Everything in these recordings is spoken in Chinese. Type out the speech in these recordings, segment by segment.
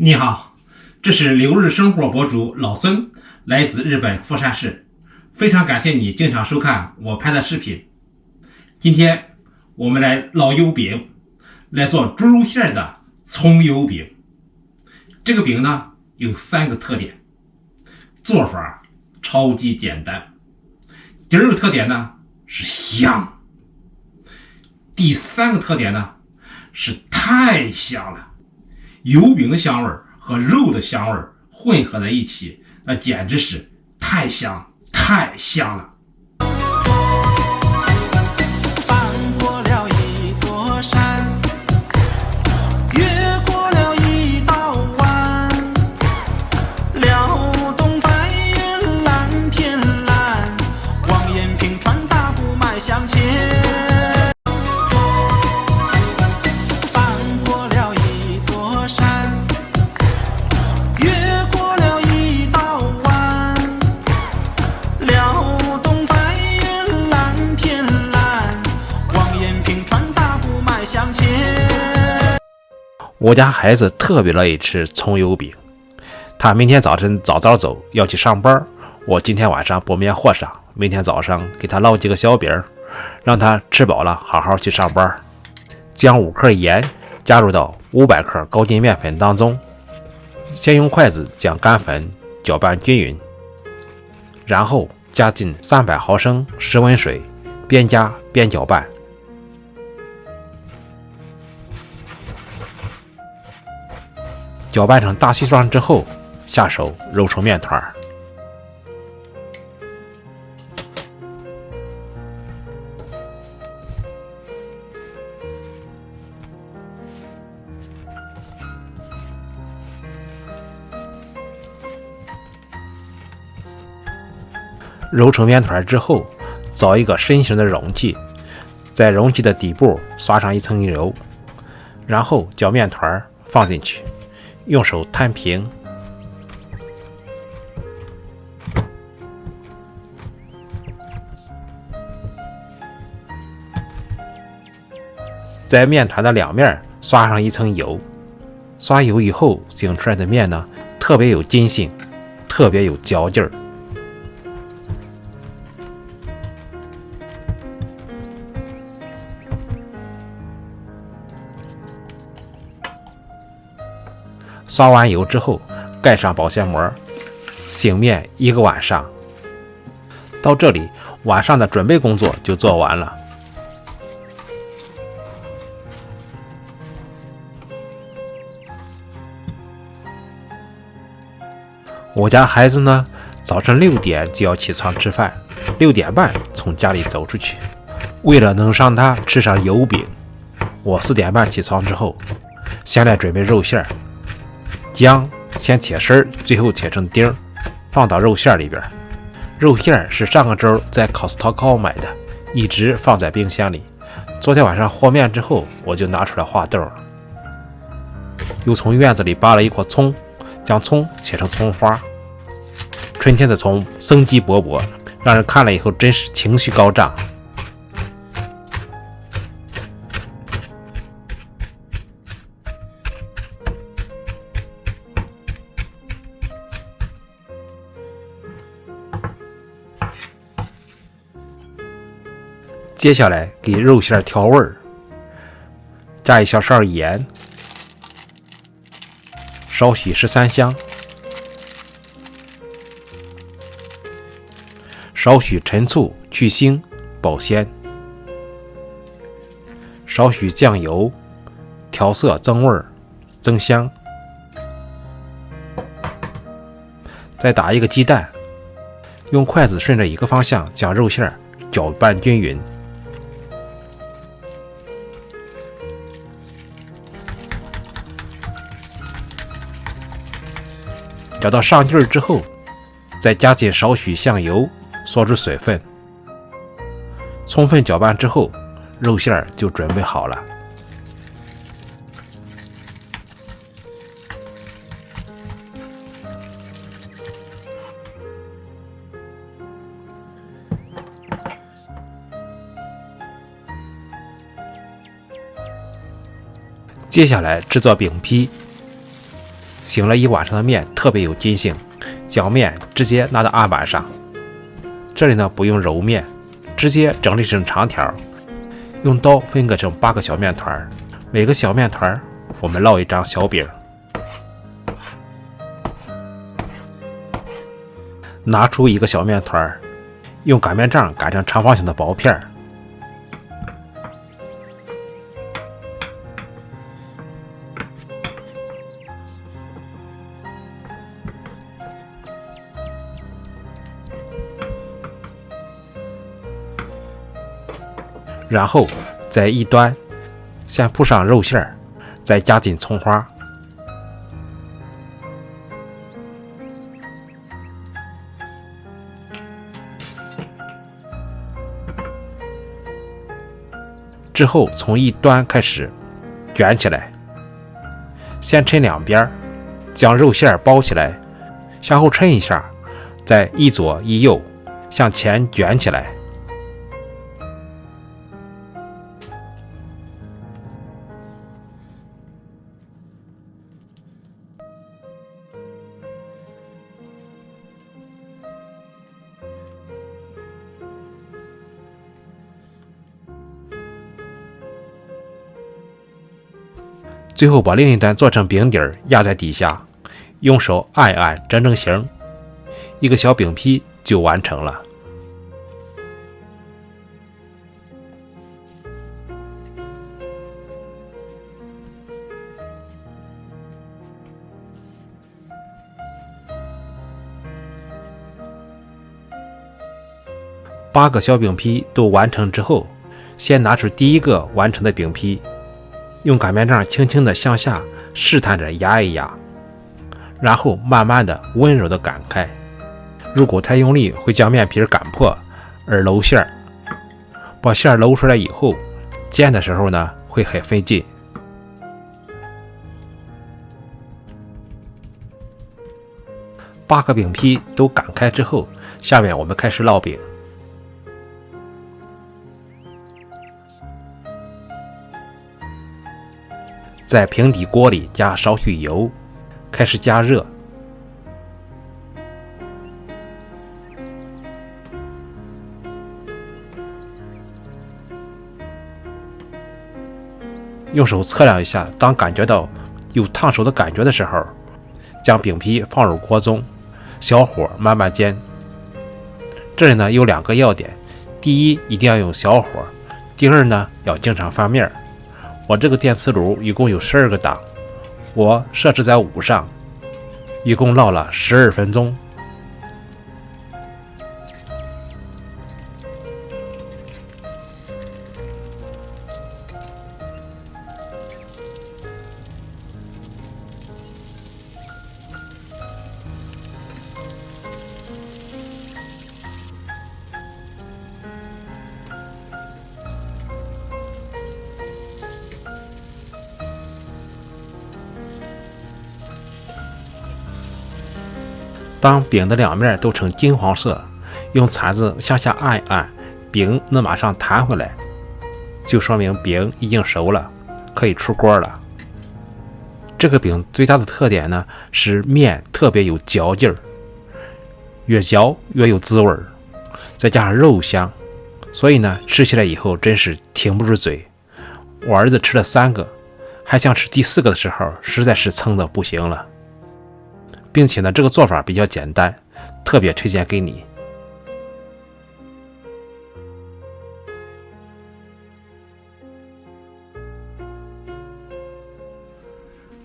你好，这是留日生活博主老孙，来自日本富山市，非常感谢你经常收看我拍的视频。今天我们来烙油饼，来做猪肉馅的葱油饼。这个饼呢有3个特点，做法超级简单。第2个特点呢是香，第3个特点呢是太香了。油饼的香味和肉的香味混合在一起，那简直是太香太香了。翻过了一座山，越过了一道弯，辽东白云蓝天蓝，望眼平川大步迈向前。我家孩子特别乐意吃葱油饼，他明天早晨早早走要去上班，我今天晚上不免和上，明天早上给他烙几个小饼，让他吃饱了好好去上班。将5克盐加入到500克高筋面粉当中，先用筷子将干粉搅拌均匀，然后加进300毫升室温水，边加边搅拌。搅拌成大细状之后，下手揉成面团。揉成面团之后，找一个深形的容器，在容器的底部刷上一层油，然后将面团放进去，用手摊平，在面团的两面刷上一层油。刷油以后醒出来的面呢，特别有筋性，特别有嚼劲儿。刷完油之后，盖上保鲜膜，醒面1个晚上。到这里，晚上的准备工作就做完了。我家孩子呢，早晨6点就要起床吃饭，6点半从家里走出去。为了能让他吃上油饼，我4点半起床之后，先来准备肉馅儿。姜先切丝，最后切成丁，放到肉馅里边。肉馅是上个周在 Costco 买的，一直放在冰箱里。昨天晚上和面之后，我就拿出来化豆。又从院子里拔了一颗葱，将葱切成葱花。春天的葱生机勃勃，让人看了以后真是情绪高涨。接下来给肉馅调味儿，加一小勺盐，少许13香，少许陈醋去腥保鲜，少许酱油调色增味增香，再打一个鸡蛋，用筷子顺着一个方向将肉馅搅拌均匀。搅到上劲儿之后，再加进少许香油，锁住水分。充分搅拌之后，肉馅就准备好了。接下来制作饼皮，醒了一晚上的面特别有筋性，将面直接拿到案板上。这里呢不用揉面，直接整理成长条，用刀分割成8个小面团，每个小面团我们烙一张小饼，拿出一个小面团，用擀面杖擀成长方形的薄片，然后在一端先铺上肉馅儿，再加进葱花。之后从一端开始卷起来，先抻两边，将肉馅儿包起来，向后抻一下，再一左一右向前卷起来。最后把另一端做成饼底儿压在底下，用手按一按整整形，一个小饼皮就完成了。8个小饼皮都完成之后，先拿出第一个完成的饼皮，用擀面杖轻轻地向下试探着压一压，然后慢慢的温柔的擀开。如果太用力会将面皮擀破而漏馅儿，把馅儿漏出来以后，煎的时候呢会很费劲。8个饼皮都擀开之后，下面我们开始烙饼。在平底锅里加少许油，开始加热。用手测量一下，当感觉到有烫手的感觉的时候，将饼皮放入锅中，小火慢慢煎。这里呢有2个要点：第一，一定要用小火；第二呢，要经常翻面。我这个电磁炉一共有12个档，我设置在5上，一共烙了12分钟。当饼的两面都呈金黄色，用铲子向下按一按，饼能马上弹回来，就说明饼已经熟了，可以出锅了。这个饼最大的特点呢是面特别有嚼劲儿，越嚼越有滋味儿，再加上肉香，所以呢吃起来以后真是停不住嘴。我儿子吃了3个，还想吃第4个的时候，实在是撑得不行了。并且呢，这个做法比较简单，特别推荐给你。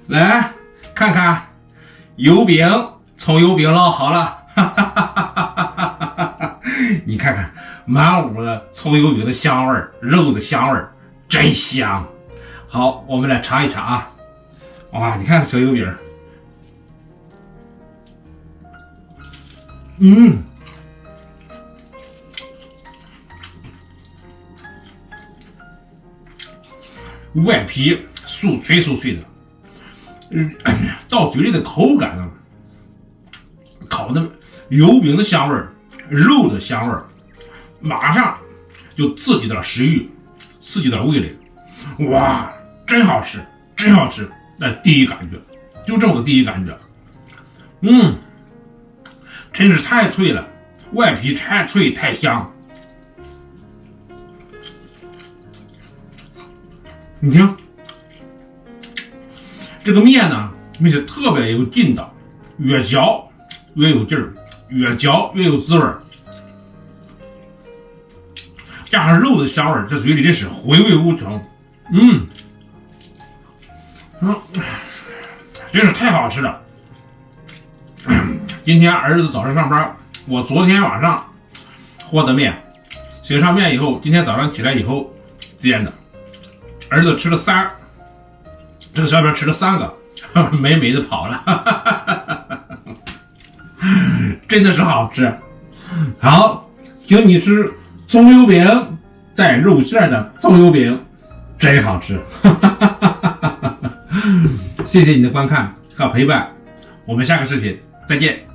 来看看，油饼，葱油饼烙好了，哈哈哈哈哈！你看看，满屋的葱油饼的香味儿，肉的香味儿，真香。好，我们来尝一尝啊！哇，你看这小油饼。外皮酥脆酥脆的，到嘴里的口感呢，烤的油饼的香味儿，肉的香味儿，马上就刺激到食欲，刺激到味蕾，哇，真好吃，真好吃！那第一感觉，就这么个第一感觉。真是太脆了，外皮太脆太香。你听，这个面呢，面是特别有劲道，越嚼越有劲儿，越嚼越有滋味儿，加上肉的香味儿，这嘴里真是回味无穷。真是太好吃了。今天儿子早上上班，我昨天晚上和的面，醒上面以后，今天早上起来以后煎的。儿子吃了这个小饼吃了3个，美美的跑了，真的是好吃。好，请你吃葱油饼，带肉馅的葱油饼，真好吃。谢谢你的观看和陪伴，我们下个视频再见。